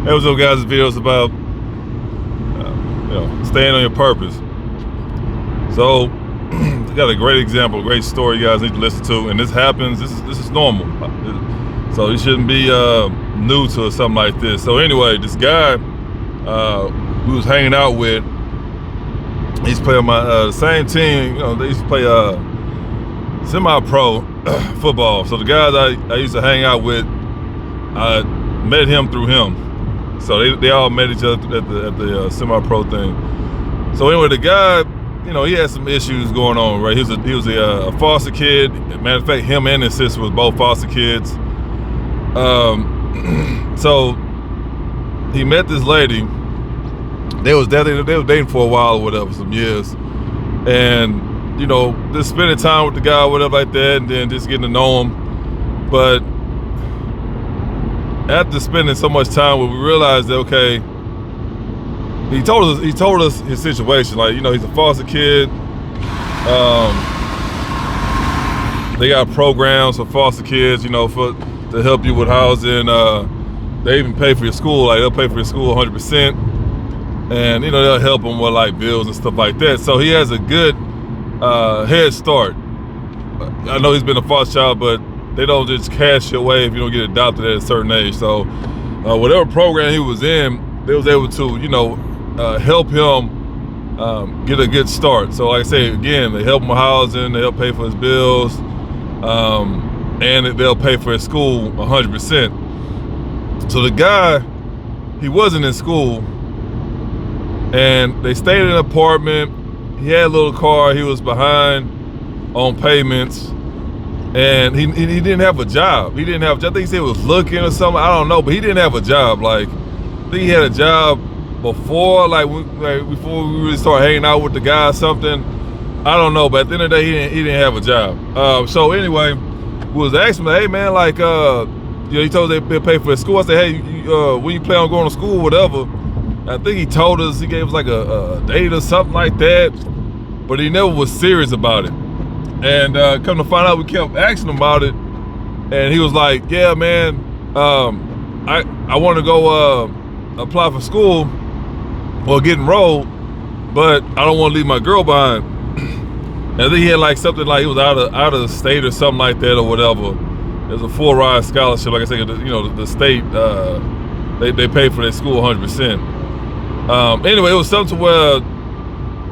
Hey, what's up, guys? This video is about staying on your purpose. So, I got a great example, a great story you guys need to listen to, and this happens. This is normal, so you shouldn't be new to something like this. So anyway, this guy we was hanging out with, he used to play on my same team. They used to play semi-pro football. So the guys I used to hang out with, I met him through him. So they all met each other at the semi-pro thing. So anyway, the guy, he had some issues going on, right? He was a foster kid. Matter of fact, him and his sister was both foster kids. So he met this lady. They was dating for a while or whatever, some years, and just spending time with the guy or whatever like that, and then just getting to know him. But after spending so much time, we realized that he told us his situation. Like, he's a foster kid. They got programs for foster kids, to help you with housing. They even pay for your school. Like, they'll pay for your school 100%, and they'll help him with like bills and stuff like that. So he has a good head start. I know he's been a foster child, but they don't just cash you away if you don't get adopted at a certain age. So whatever program he was in, they was able to, help him get a good start. So like I say, again, they help him with housing, they help pay for his bills, and they'll pay for his school 100%. So the guy, he wasn't in school, and they stayed in an apartment. He had a little car, he was behind on payments, and he didn't have a job. I think he said he was looking or something, I don't know, but he didn't have a job. Like, I think he had a job before, before we really started hanging out with the guy or something. I don't know, but at the end of the day, he didn't have a job. So anyway, we was asking him, hey man, he told us they pay for his school. I said, hey, when you plan on going to school, whatever. I think he told us, he gave us like a date or something like that, but he never was serious about it. And come to find out, we kept asking him about it, and he was like, yeah man, I want to go apply for school or get enrolled, but I don't want to leave my girl behind. And I think he had like something like he was out of the state or something like that or whatever. There's a full ride scholarship, like I said, the state, they pay for their school 100%. Anyway, it was something where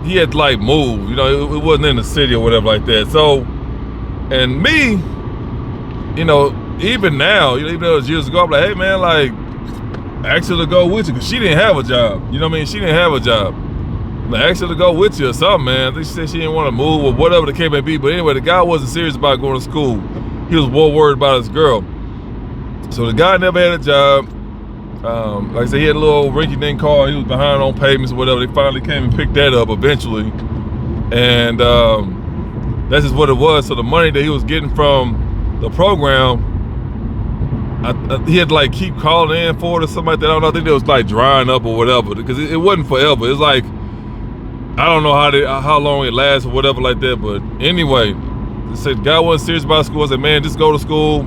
he had to like move, it wasn't in the city or whatever like that. So, and me, even now, even though it was years ago, I'm like, hey man, like, ask her to go with you, because she didn't have a job. She didn't have a job. Like, ask her to go with you or something, man. I think she said she didn't want to move or whatever the case may be. But anyway, the guy wasn't serious about going to school. He was more worried about his girl. So the guy never had a job. Like I said, he had a little rinky-dink car. He was behind on payments or whatever. They finally came and picked that up eventually. And that's just what it was. So the money that he was getting from the program, he had to like keep calling in for it or something like that. I don't know. I think it was like drying up or whatever, because it wasn't forever. It was like, I don't know how long it lasts or whatever like that. But anyway, they said the guy wasn't serious about school. I said, man, just go to school,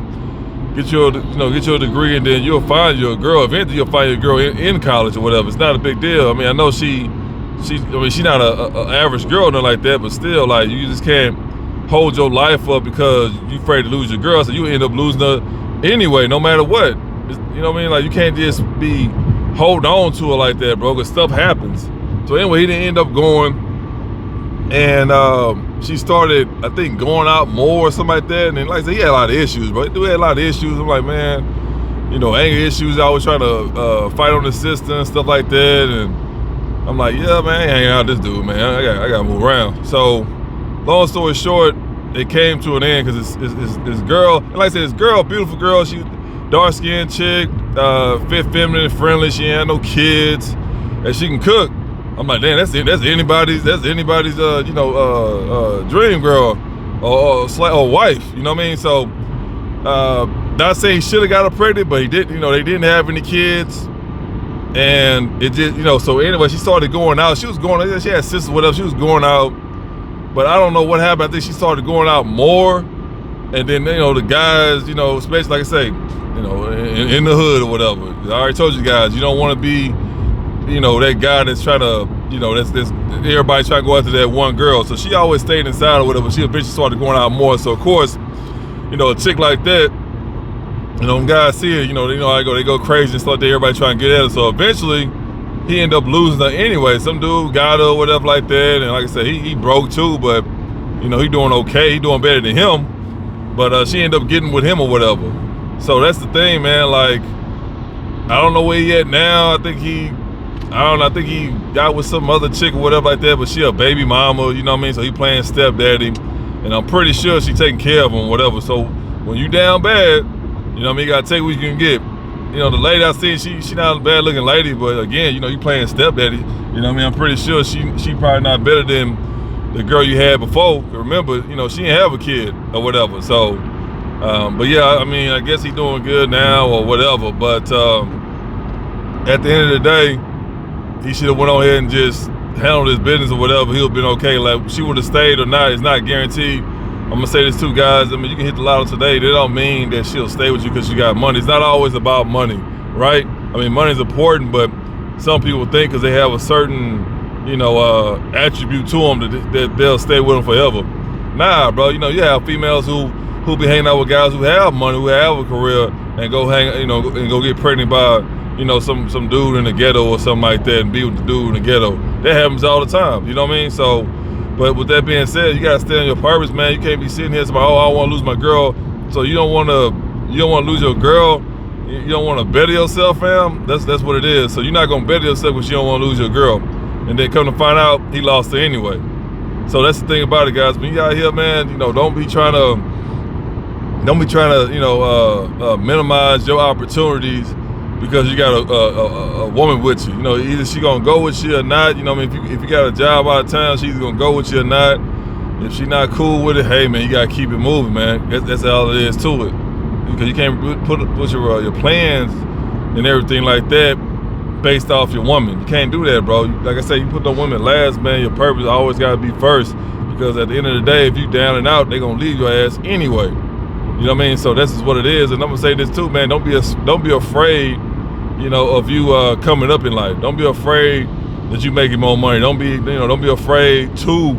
get your degree, and then you'll find your girl. Eventually, you'll find your girl in college or whatever. It's not a big deal. I mean, I know she's not a average girl or nothing like that, but still, like, you just can't hold your life up because you're afraid to lose your girl. So you end up losing her anyway, no matter what. You know what I mean? Like, you can't just be holding on to her like that, bro, because stuff happens. So anyway, he didn't end up going, and she started, I think, going out more or something like that. And then, like I said, he had a lot of issues, bro. He had a lot of issues. I'm like, man, anger issues. I always trying to fight on the system and stuff like that. And I'm like, yeah, man, I ain't hanging out with this dude, man. I got to move around. So, long story short, it came to an end because his girl, and like I said, his girl, beautiful girl, she dark-skinned chick, fit, feminine, friendly. She ain't had no kids, and she can cook. I'm like, damn, that's anybody's dream girl or wife. You know what I mean? So, not saying he should have got her pregnant, but he didn't. They didn't have any kids, and it just, So anyway, she started going out. She had sisters, whatever. She was going out, but I don't know what happened. I think she started going out more, And then, the guys, especially like I say, in the hood or whatever. I already told you guys, you don't want to be, that guy that's trying to, that's everybody trying to go after that one girl. So she always stayed inside or whatever. She eventually started going out more. So of course, a chick like that, when guys see it, they go crazy and start there, everybody trying to get at her. So eventually, he ended up losing her anyway. Some dude got her or whatever like that. And like I said, he broke too, but, he doing okay. He doing better than him. But she ended up getting with him or whatever. So that's the thing, man. Like, I don't know where he at now. I think he got with some other chick or whatever like that, but she a baby mama, you know what I mean? So he playing stepdaddy. And I'm pretty sure she taking care of him or whatever. So when you down bad, you know what I mean, you gotta take what you can get. The lady I seen, she not a bad looking lady, but again, you playing stepdaddy, you know what I mean? I'm pretty sure she probably not better than the girl you had before. Remember, she didn't have a kid or whatever. So, but yeah, I mean, I guess he doing good now or whatever. But at the end of the day, he should have went on ahead and just handled his business or whatever. He'll been okay. Like, she would have stayed or not, it's not guaranteed. I'm gonna say this too, guys. I mean, you can hit the lotto today. That don't mean that she'll stay with you because you got money. It's not always about money, right? I mean, money's important, but some people think because they have a certain, attribute to them that they'll stay with them forever. Nah, bro. You have females who be hanging out with guys who have money, who have a career, and go and go get pregnant by, some dude in the ghetto or something like that, and be with the dude in the ghetto. That happens all the time. You know what I mean? So. But with that being said, you gotta stay on your purpose, man. You can't be sitting here saying, "Oh, I want to lose my girl." So you don't want to lose your girl. You don't want to better yourself, fam. That's what it is. So you're not gonna better yourself because you don't want to lose your girl. And then come to find out, he lost her anyway. So that's the thing about it, guys. When you out here, man, don't be trying to minimize your opportunities because you got a woman with you. Either she gonna go with you or not. If you got a job out of town, she's gonna go with you or not. If she not cool with it, hey man, you gotta keep it moving, man. That's all it is to it. Because you can't put your plans and everything like that based off your woman. You can't do that, bro. Like I said, you put the woman last, man. Your purpose always gotta be first. Because at the end of the day, if you down and out, they gonna leave your ass anyway. You know what I mean? So this is what it is. And I'm gonna say this too, man. Don't be afraid, of you coming up in life. Don't be afraid that you making more money. Don't be afraid to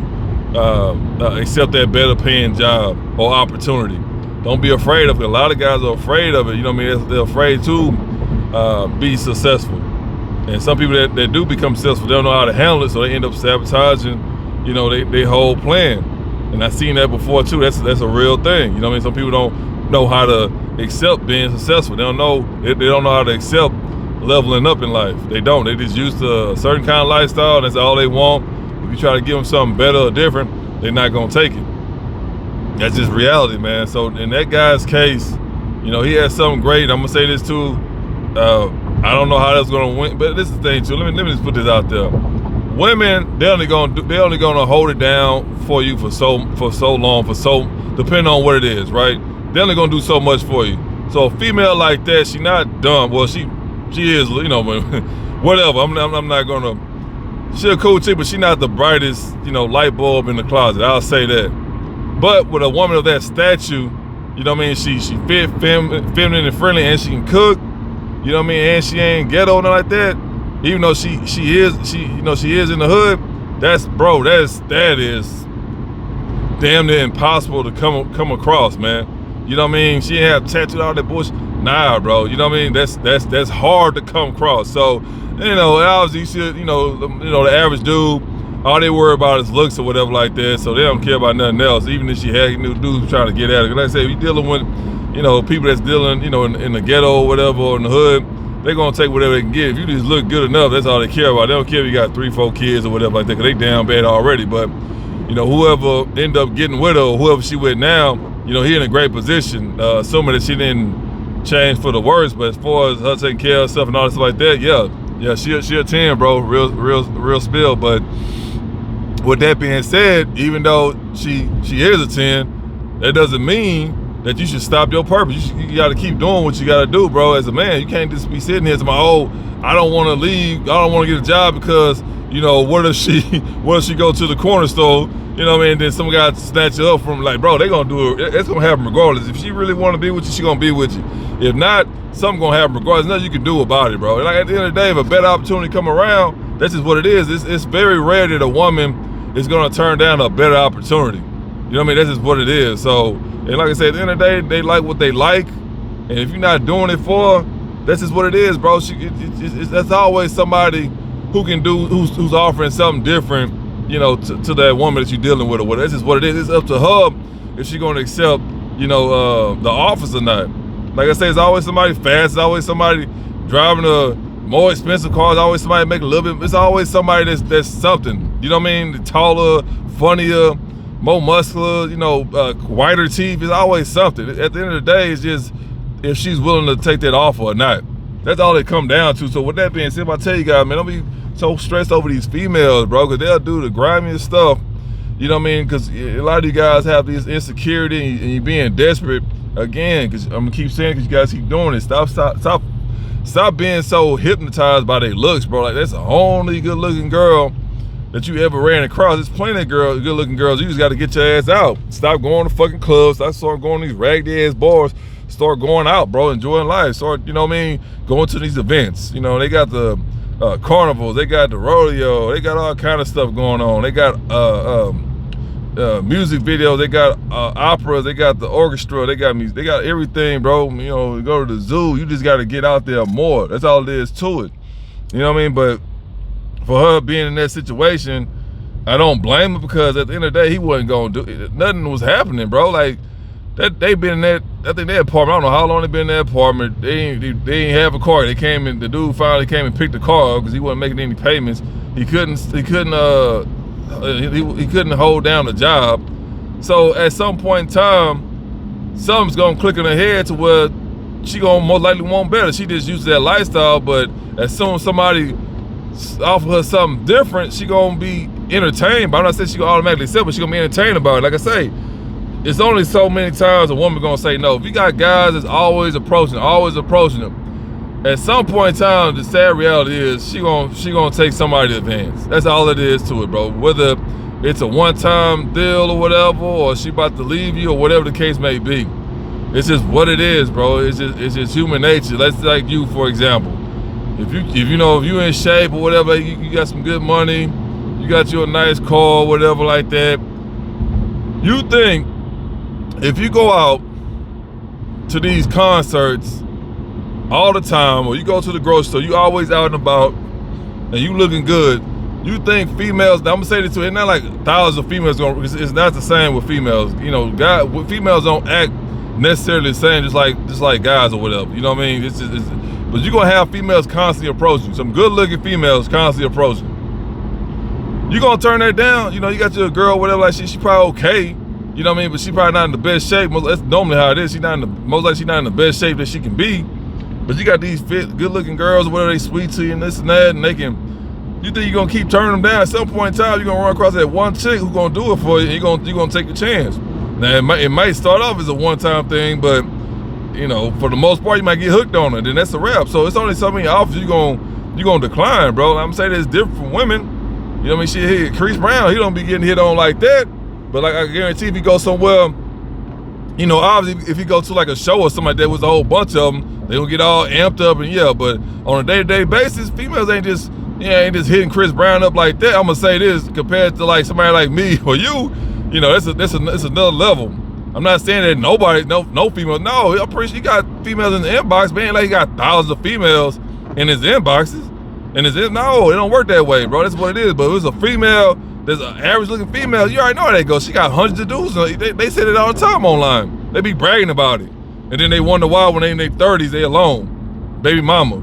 accept that better paying job or opportunity. Don't be afraid of it. A lot of guys are afraid of it. You know what I mean? They're afraid to be successful. And some people that do become successful, they don't know how to handle it, so they end up sabotaging, they whole plan. And I've seen that before too. That's a real thing. You know what I mean? Some people don't know how to accept being successful. They don't know how to accept leveling up in life. They don't. They just used to a certain kind of lifestyle. That's all they want. If you try to give them something better or different, they're not gonna take it. That's just reality, man. So in that guy's case, he had something great. I'm gonna say this too. I don't know how that's gonna win, but this is the thing too. Let me just put this out there. Women, they're only gonna hold it down for you for so long, depending on what it is, right? They're only gonna do so much for you. So a female like that, she not dumb. Well, she is, whatever. I'm not gonna. She a cool chick, but she not the brightest, light bulb in the closet. I'll say that. But with a woman of that stature, you know what I mean? She fit, feminine and friendly, and she can cook. You know what I mean? And she ain't ghetto and like that. Even though she is in the hood, that is damn near impossible to come across, man. You know what I mean? She ain't have tattooed all that bullshit. Nah, bro. You know what I mean? That's hard to come across. So, obviously, you should, the average dude, all they worry about is looks or whatever like that. So they don't care about nothing else. Even if she had new dudes trying to get at her. Like I said, if you dealing with, people that's dealing, in the ghetto or whatever, or in the hood, they're gonna take whatever they can get. If you just look good enough, that's all they care about. They don't care if you got 3-4 kids or whatever like that, because they down bad already. But, whoever end up getting with her, or whoever she with now, he in a great position, assuming that she didn't change for the worse. But as far as her taking care of herself and all that stuff like that, yeah, she a 10, bro, real spill. But with that being said, even though she is a 10, that doesn't mean that you should stop your purpose. You got to keep doing what you got to do, bro. As a man, you can't just be sitting here saying, "Oh, I don't want to leave. I don't want to get a job because, you know, what if she go to the corner store, you know what I mean? Then some guy snatch you up from, like, bro, they gonna do it. It's gonna happen regardless. If she really want to be with you, she gonna be with you. If not, something gonna happen regardless. Nothing you can do about it, bro. And like, at the end of the day, if a better opportunity come around, that's just what it is. It's very rare that a woman is gonna turn down a better opportunity. You know what I mean? That's just what it is. So, and like I said, at the end of the day, they like what they like. And if you're not doing it for her, that's just what it is, bro. That's always somebody who can do, who's offering something different, you know, to that woman that you're dealing with or whatever. That's just what it is. It's up to her if she's gonna accept, you know, the offers or not. Like I say, it's always somebody fast. It's always somebody driving a more expensive car. It's always somebody making a little bit. It's always somebody that's something. You know what I mean? Taller, funnier, more muscular, you know, whiter teeth. It's always something. At the end of the day, it's just if she's willing to take that offer or not. That's all it come down to. So with that being said, if I tell you guys, man, don't be so stressed over these females, bro, because they'll do the grimiest stuff. You know what I mean? Because a lot of you guys have this insecurity and you're being desperate. Again, because I'm gonna keep saying, because you guys keep doing it. Stop being so hypnotized by their looks, bro. Like, that's the only good-looking girl that you ever ran across. There's plenty of girls, good-looking girls. You just got to get your ass out. Stop going to fucking clubs. Start going to these raggedy ass bars. Start going out, bro. Enjoying life. Start, you know what I mean? Going to these events. You know, they got the carnivals. They got the rodeo. They got all kind of stuff going on. They got music videos. They got operas. They got the orchestra. They got music. They got everything, bro. You know, go to the zoo. You just got to get out there more. That's all it is to it. You know what I mean? But for her being in that situation, I don't blame her, because at the end of the day, he wasn't gonna do it. Nothing was happening, bro. Like, that they been in that, I think their apartment, I don't know how long they been in that apartment. They ain't have a car. They came in, the dude finally came and picked the car up because he wasn't making any payments. He couldn't hold down the job. So at some point in time, something's gonna click in her head to where she gonna most likely want better. She just used that lifestyle, but as soon as somebody offer her something different, she gonna be entertained. But I'm not saying she gonna automatically accept, but she gonna be entertained about it. Like I say, it's only so many times a woman gonna say no. If you got guys that's always approaching them, at some point in time, the sad reality is she gonna take somebody to advance. That's all it is to it, bro. Whether it's a one-time deal or whatever, or she about to leave you or whatever the case may be. It's just what it is, bro. It's just human nature. Let's like you, for example. If you in shape or whatever, you got some good money, you got you a nice car, whatever like that. You think if you go out to these concerts all the time, or you go to the grocery store, you always out and about, and you looking good, you think females, now I'm gonna say this too, it's not like thousands of females it's not the same with females. You know, females don't act necessarily the same just like guys or whatever. You know what I mean? But you're gonna have females constantly approaching, some good looking females constantly approaching. You gonna turn that down? You know, you got your girl, whatever, like she probably okay. You know what I mean? But she probably not in the best shape. That's normally how it is. Most likely she's not in the best shape that she can be. But you got these fit, good looking girls, whatever, they sweet to you and this and that, and you think you're gonna keep turning them down? At some point in time, you're gonna run across that one chick who's gonna do it for you, and you're gonna take a chance. Now, it might start off as a one-time thing, but you know, for the most part, you might get hooked on it, and that's a wrap. So it's only so many offers you're gonna decline, bro. I'm saying it's different from women. You know what I mean? Chris Brown, he don't be getting hit on like that. But like I guarantee, if he goes somewhere, you know, obviously if he go to like a show or something like that with a whole bunch of them, they gonna get all amped up and yeah. But on a day-to-day basis, females ain't just hitting Chris Brown up like that. I'm gonna say this, compared to like somebody like me or you, you know, it's another level. I'm not saying that no female. No, I'm pretty sure you got females in the inbox, man. Like, you got thousands of females in his inboxes. No, it don't work that way, bro. That's what it is. But if it's a female, there's an average looking female, you already know how they go. She got hundreds of dudes. They say it all the time online. They be bragging about it. And then they wonder why when they in their 30s, they alone. Baby mama.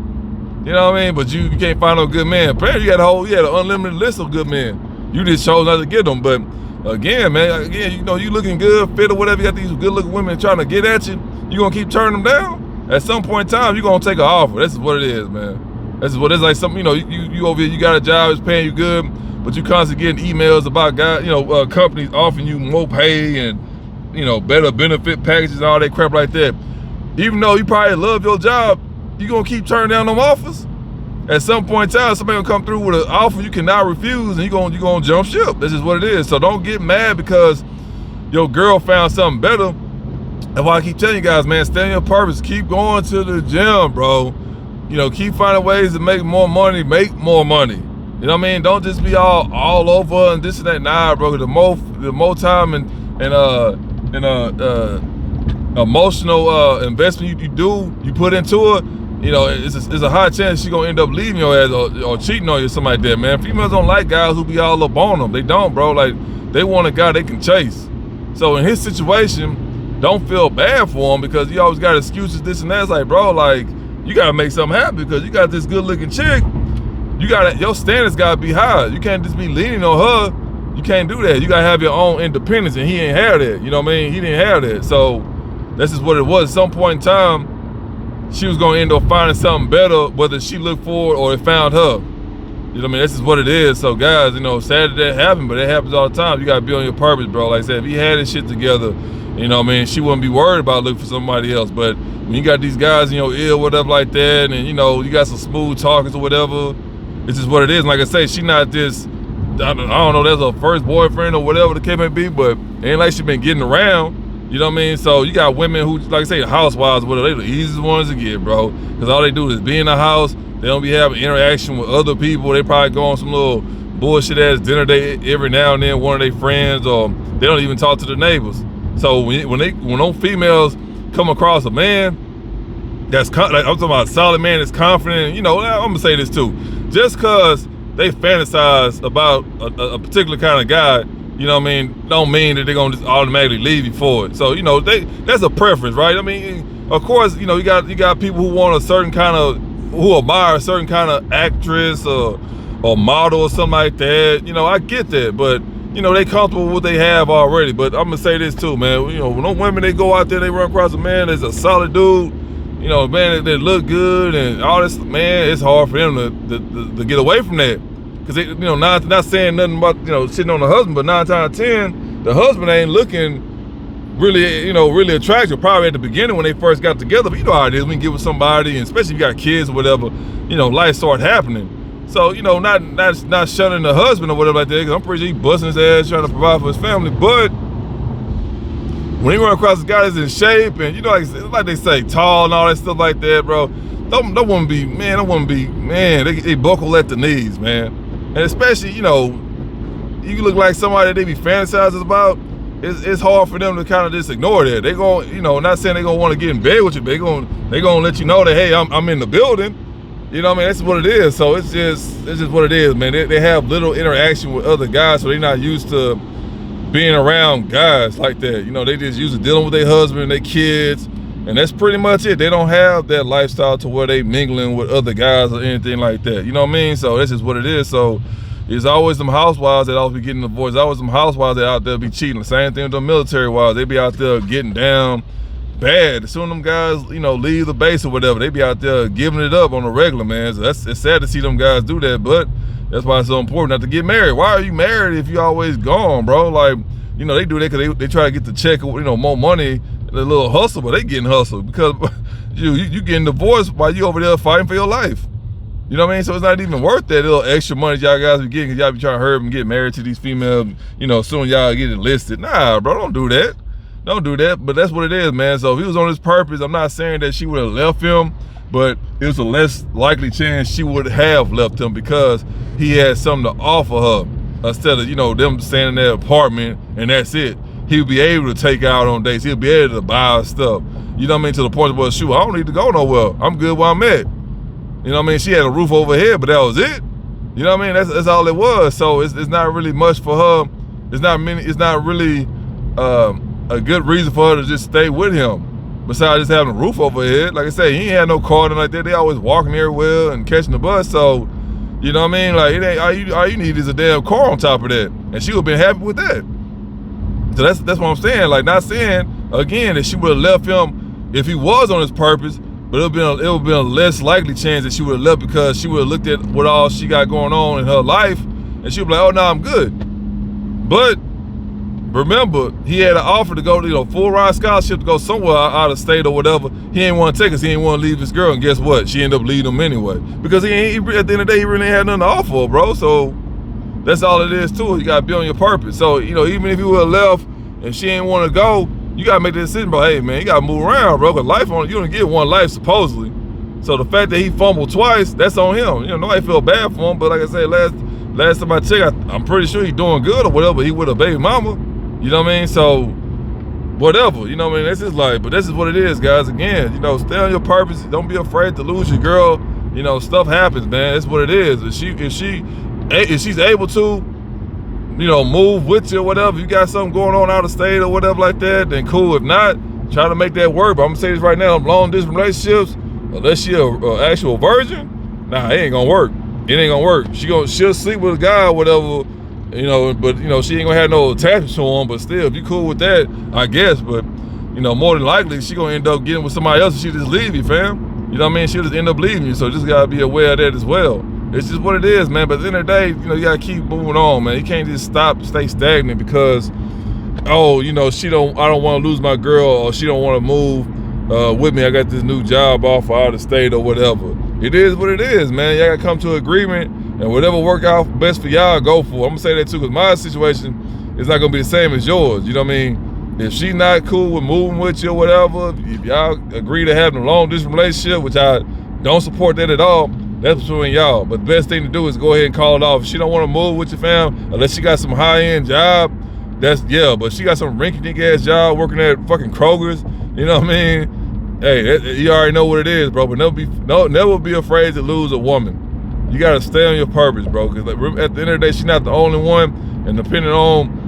You know what I mean? But you can't find no good man. Apparently you had an unlimited list of good men. You just chose not to get them. But again, man, you know, you looking good, fit or whatever, you got these good looking women trying to get at you, you gonna keep turning them down? At some point in time, you gonna take an offer. That's what it is, man. That's what it's like. Something, you know, you over here, you got a job, it's paying you good, but you constantly getting emails about guys, you know, companies offering you more pay and better benefit packages and all that crap like that. Even though you probably love your job, you gonna keep turning down them offers. At some point in time, somebody will come through with an offer you cannot refuse, and you gonna jump ship. That's just what it is. So don't get mad because your girl found something better. That's why I keep telling you guys, man, stay on your purpose. Keep going to the gym, bro. Keep finding ways to make more money. Make more money. You know what I mean? Don't just be all over and this and that. Nah, bro. The more time and emotional investment you put into it, it's a high chance she's gonna end up leaving your ass or cheating on you or something like that, man. Females don't like guys who be all up on them. They don't, bro. Like, they want a guy they can chase. So in his situation, don't feel bad for him because he always got excuses, this and that. It's like, bro, like, you gotta make something happen because you got this good looking chick. Your standards gotta be high. You can't just be leaning on her. You can't do that. You gotta have your own independence, and he ain't have that. You know what I mean? He didn't have that. So that's just what it was. At some point in time, she was gonna end up finding something better, whether she looked for it or it found her. You know what I mean? This is what it is. So guys, sad that happened, but it happens all the time. You gotta be on your purpose, bro. Like I said, if he had his shit together, you know what I mean, she wouldn't be worried about looking for somebody else. But when you got these guys in your ear, whatever like that, and you got some smooth talkers or whatever, it's just what it is. And like I say, she not this, I don't know, that's her first boyfriend or whatever the case may be, but it ain't like she been getting around. You know what I mean? So you got women who, like I say, housewives, whatever, they the easiest ones to get, bro. Because all they do is be in the house. They don't be having interaction with other people. They probably go on some little bullshit ass dinner date every now and then, one of their friends, or they don't even talk to the neighbors. So when those females come across a man that's like, I'm talking about a solid man that's confident, I'm gonna say this too. Just cause they fantasize about a particular kind of guy, you know what I mean, don't mean that they're gonna just automatically leave you for it. So, that's a preference, right? I mean, of course, you got people who want a certain kind of, who admire a certain kind of actress or model or something like that. I get that, but they comfortable with what they have already. But I'm gonna say this too, man. When those women, they go out there, they run across a man that's a solid dude, man, that look good and all this, man, it's hard for them to get away from that. Cause they, not saying nothing about, sitting on the husband, but 9 times out of 10, the husband ain't looking really, really attractive. Probably at the beginning when they first got together, but you know how it is. We can get with somebody, and especially if you got kids or whatever, life start happening. So, not shunning the husband or whatever like that, because I'm pretty sure he busting his ass trying to provide for his family. But when he run across a guy that's in shape and, like they say, tall and all that stuff like that, bro, don't want to be, man, they buckle at the knees, man. And especially, you look like somebody that they be fantasizing about, it's hard for them to kind of just ignore that. They going, not saying they gonna want to get in bed with you, but they gonna let you know that, hey, I'm in the building. You know what I mean? That's what it is. So it's just what it is, man. They have little interaction with other guys, so they're not used to being around guys like that. They just used to dealing with their husband and their kids, and that's pretty much it. They don't have that lifestyle to where they mingling with other guys or anything like that. You know what I mean? So that's just what it is. So it's always them housewives that always be getting the voice. Always them housewives that out there be cheating. The same thing with the military wives. They be out there getting down bad. As soon as them guys, leave the base or whatever, they be out there giving it up on the regular, man. So it's sad to see them guys do that, but that's why it's so important not to get married. Why are you married if you always gone, bro? Like, they do that because they try to get the check, more money, a little hustle, but they getting hustled because you getting divorced while you over there fighting for your life. You know what I mean? So it's not even worth that little extra money y'all guys be getting because y'all be trying to hurry up and get married to these females, soon y'all get enlisted. Nah, bro, don't do that. Don't do that. But that's what it is, man. So if he was on his purpose, I'm not saying that she would have left him, but it was a less likely chance she would have left him because he had something to offer her instead of, them staying in their apartment and that's it. He'll be able to take out on dates. He'll be able to buy her stuff. You know what I mean? To the point where, shoot, I don't need to go nowhere. I'm good where I'm at. You know what I mean? She had a roof over her head, but that was it. You know what I mean? That's all it was. So it's not really much for her. It's not really a good reason for her to just stay with him. Besides just having a roof over her head. Like I said, he ain't had no car and like that. They always walking everywhere and catching the bus. So, you know what I mean? Like, it ain't all you need is a damn car on top of that. And she would have been happy with that. So that's what I'm saying. Like, not saying again that she would have left him if he was on his purpose, but it would have been a less likely chance that she would have left because she would have looked at what all she got going on in her life and she would be like, oh no, I'm good. But remember, he had an offer to go, full ride scholarship to go somewhere out of state or whatever. He didn't want to take us. He didn't want to leave his girl. And guess what? She ended up leaving him anyway. Because at the end of the day, he really ain't had nothing to offer, bro. So that's all it is too. You got to be on your purpose. So, even if you would have left and she ain't want to go, you got to make the decision, bro. Hey, man, you got to move around, bro. Because you only get one life, supposedly. So the fact that he fumbled twice, that's on him. Nobody feel bad for him. But like I said, last time I checked, I'm pretty sure he's doing good or whatever. He with a baby mama. You know what I mean? So whatever. You know what I mean? That's his life. But this is what it is, guys. Again, stay on your purpose. Don't be afraid to lose your girl. Stuff happens, man. That's what it is. If she's able to, move with you or whatever, you got something going on out of state or whatever like that, then cool. If not, try to make that work. But I'm gonna say this right now, long distance relationships, unless she an actual virgin, nah, it ain't gonna work. It ain't gonna work. She'll sleep with a guy or whatever, but she ain't gonna have no attachment to him. But still, if you cool with that, I guess. But more than likely, she gonna end up getting with somebody else and she just leave you, fam. You know what I mean? She'll just end up leaving you. So just gotta be aware of that as well. It's just what it is, man. But at the end of the day, you gotta keep moving on, man. You can't just stay stagnant because, I don't want to lose my girl, or she don't want to move with me. I got this new job offer out of state or whatever. It is what it is, man. Y'all gotta come to an agreement, and whatever work out best for y'all, go for it. I'm gonna say that too, because my situation is not gonna be the same as yours. You know what I mean? If she's not cool with moving with you or whatever, if y'all agree to having a long distance relationship, which I don't support that at all, that's between y'all. But the best thing to do is go ahead and call it off. If she don't want to move with your fam, unless she got some high-end job, but she got some rinky-dink ass job working at fucking Kroger's, you know what I mean? Hey, you already know what it is, bro. But never be afraid to lose a woman. You gotta stay on your purpose, bro. Because at the end of the day, she's not the only one. And depending on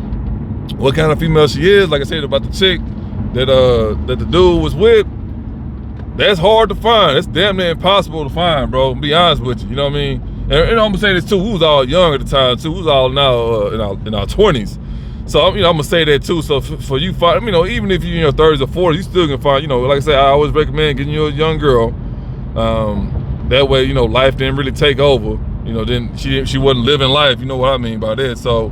what kind of female she is, like I said about the chick that the dude was with, that's hard to find. It's damn near impossible to find, bro. To be honest with you, you know what I mean? And I'm gonna say this too. We was all young at the time too. We was all now in our 20s. So I'm gonna say that too. So for you, even if you're in your 30s or 40s, you still can find. Like I said, I always recommend getting you a young girl. That way, life didn't really take over. Then she wasn't living life. You know what I mean by that. So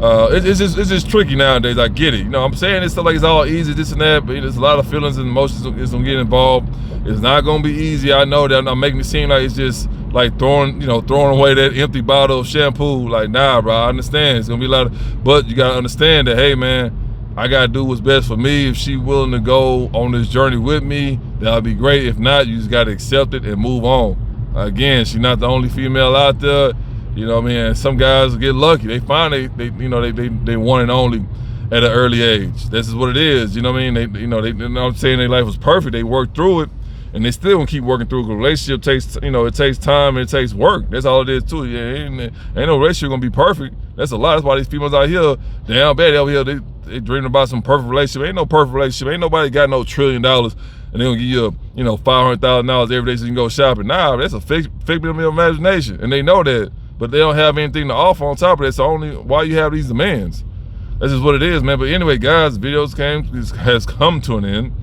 it's just tricky nowadays. I get it. I'm saying it's like it's all easy, this and that, but there's a lot of feelings and emotions that's gonna get involved. It's not gonna be easy. I know that. I'm not making it seem like it's just like throwing away that empty bottle of shampoo. Like, nah, bro, I understand. It's gonna be a lot but you gotta understand that, hey, man, I gotta do what's best for me. If she willing to go on this journey with me, that'll be great. If not, you just gotta accept it and move on. Again, she's not the only female out there. You know what I mean? Some guys get lucky. They find they one and only at an early age. This is what it is. You know what I mean? They're not saying their life was perfect. They worked through it, and they still gonna keep working through it. A relationship takes, it takes time and it takes work. That's all it is too. Yeah, ain't no relationship gonna be perfect. That's a lot. That's why these females out here, damn bad over here, they dreaming about some perfect relationship. Ain't no perfect relationship. Ain't nobody got no $1 trillion and they gonna give you $500,000 every day so you can go shopping. Nah, that's a figment of your imagination, and they know that. But they don't have anything to offer on top of that. So only why you have these demands. That's just what it is, man. But anyway, guys, videos has come to an end.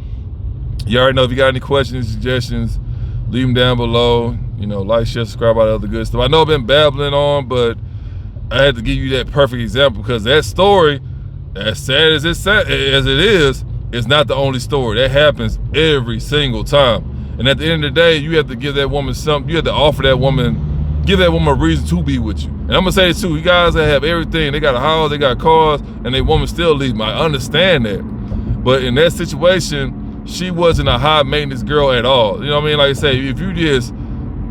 You already know, if you got any questions, suggestions, leave them down below. Like, share, subscribe, all the other good stuff. I know I've been babbling on, but I had to give you that perfect example because that story, as sad as it is, it's not the only story. That happens every single time. And at the end of the day, you have to give that woman something. You have to offer that woman, give that woman a reason to be with you. And I'm gonna say it too, you guys that have everything, they got a house, they got cars, and they woman still leave them. I understand that. But in that situation, she wasn't a high maintenance girl at all. You know what I mean? Like I say, if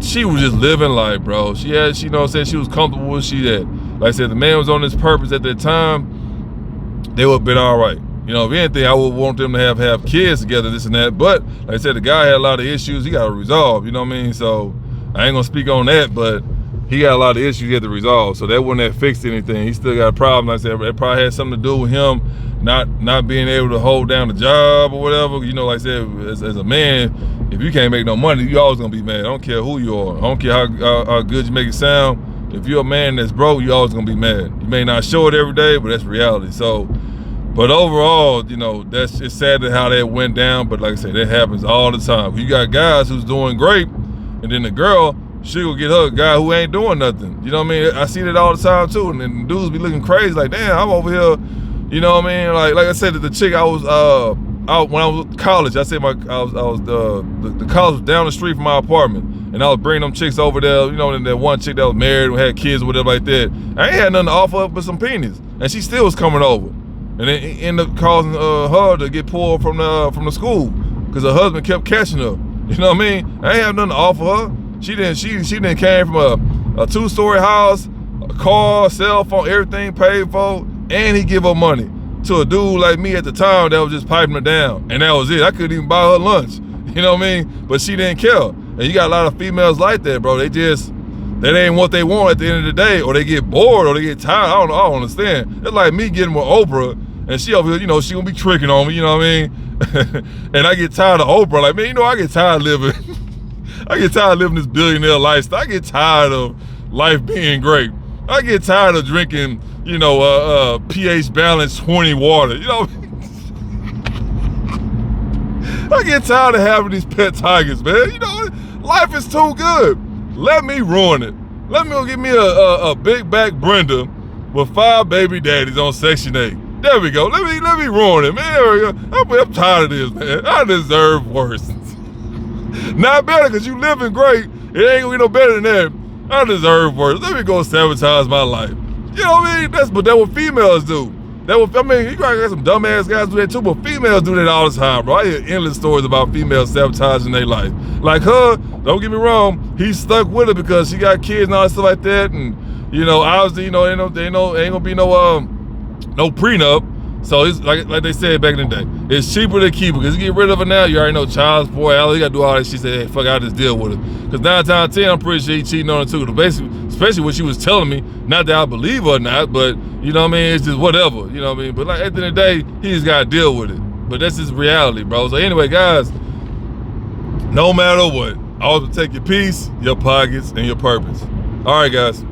she was just living life, bro. She was comfortable where she at. Like I said, the man was on his purpose at that time, they would have been all right. If anything, I would want them to have kids together, this and that. But like I said, the guy had a lot of issues he got to resolve, you know what I mean? So I ain't gonna speak on that, but he got a lot of issues he had to resolve. So that wouldn't have fixed anything. He still got a problem. Like I said, it probably had something to do with him not being able to hold down the job or whatever. Like I said, as a man, if you can't make no money, you always gonna be mad. I don't care who you are. I don't care how good you make it sound. If you're a man that's broke, you always gonna be mad. You may not show it every day, but that's reality. So, but overall, it's sad how that went down. But like I said, that happens all the time. You got guys who's doing great, and then the girl, she will get her a guy who ain't doing nothing. You know what I mean? I see that all the time too. And then dudes be looking crazy like, damn, I'm over here You know what I mean? Like I said, the chick I was out when I was in college. I said the college was down the street from my apartment, and I was bringing them chicks over there. You know, and that one chick that was married and had kids or whatever like that. I ain't had nothing to offer up but some penis, and she still was coming over, and it ended up causing her to get pulled from the school because her husband kept catching her. You know what I mean? I ain't have nothing to offer her. She didn't came from a 2-story house, a car, cell phone, everything paid for, and he give her money to a dude like me at the time that was just piping her down, and that was it. I couldn't even buy her lunch. You know what I mean? But she didn't care. And you got a lot of females like that, bro. That ain't what they want at the end of the day, or they get bored, or they get tired. I don't understand. It's like me getting with Oprah, and she over here, you know, she gonna be tricking on me, you know what I mean? And I get tired of Oprah. Like, man, you know, I get tired of living. I get tired of living this billionaire lifestyle. I get tired of life being great. I get tired of drinking, you know, pH balance 20 water. You know, I get tired of having these pet tigers, man. You know, life is too good. Let me ruin it. Let me go get me a big back Brenda with 5 baby daddies on Section 8. There we go. Let me ruin it, man. There we go. I'm tired of this, man. I deserve worse. Not better, because you living great. It ain't gonna be no better than that. I deserve worse. Let me go sabotage my life. You know what I mean? But that's what females do. You probably got some dumbass guys do that too, but females do that all the time, bro. I hear endless stories about females sabotaging their life. Like her, don't get me wrong, he's stuck with her because she got kids and all that stuff like that, and you know, obviously, you know, ain't gonna be no prenup. So it's like they said back in the day, it's cheaper to keep her, because you get rid of her now, you already know child support, all you gotta do all that. She said, hey, fuck, I'll just deal with her. Because 9 times out of 10, I'm pretty sure he cheating on her too. Basically, especially what she was telling me, not that I believe her or not, but you know what I mean, it's just whatever, you know what I mean? But like at the end of the day, he just gotta deal with it. But that's just reality, bro. So anyway, guys, no matter what, always protect your peace, your pockets, and your purpose. All right, guys.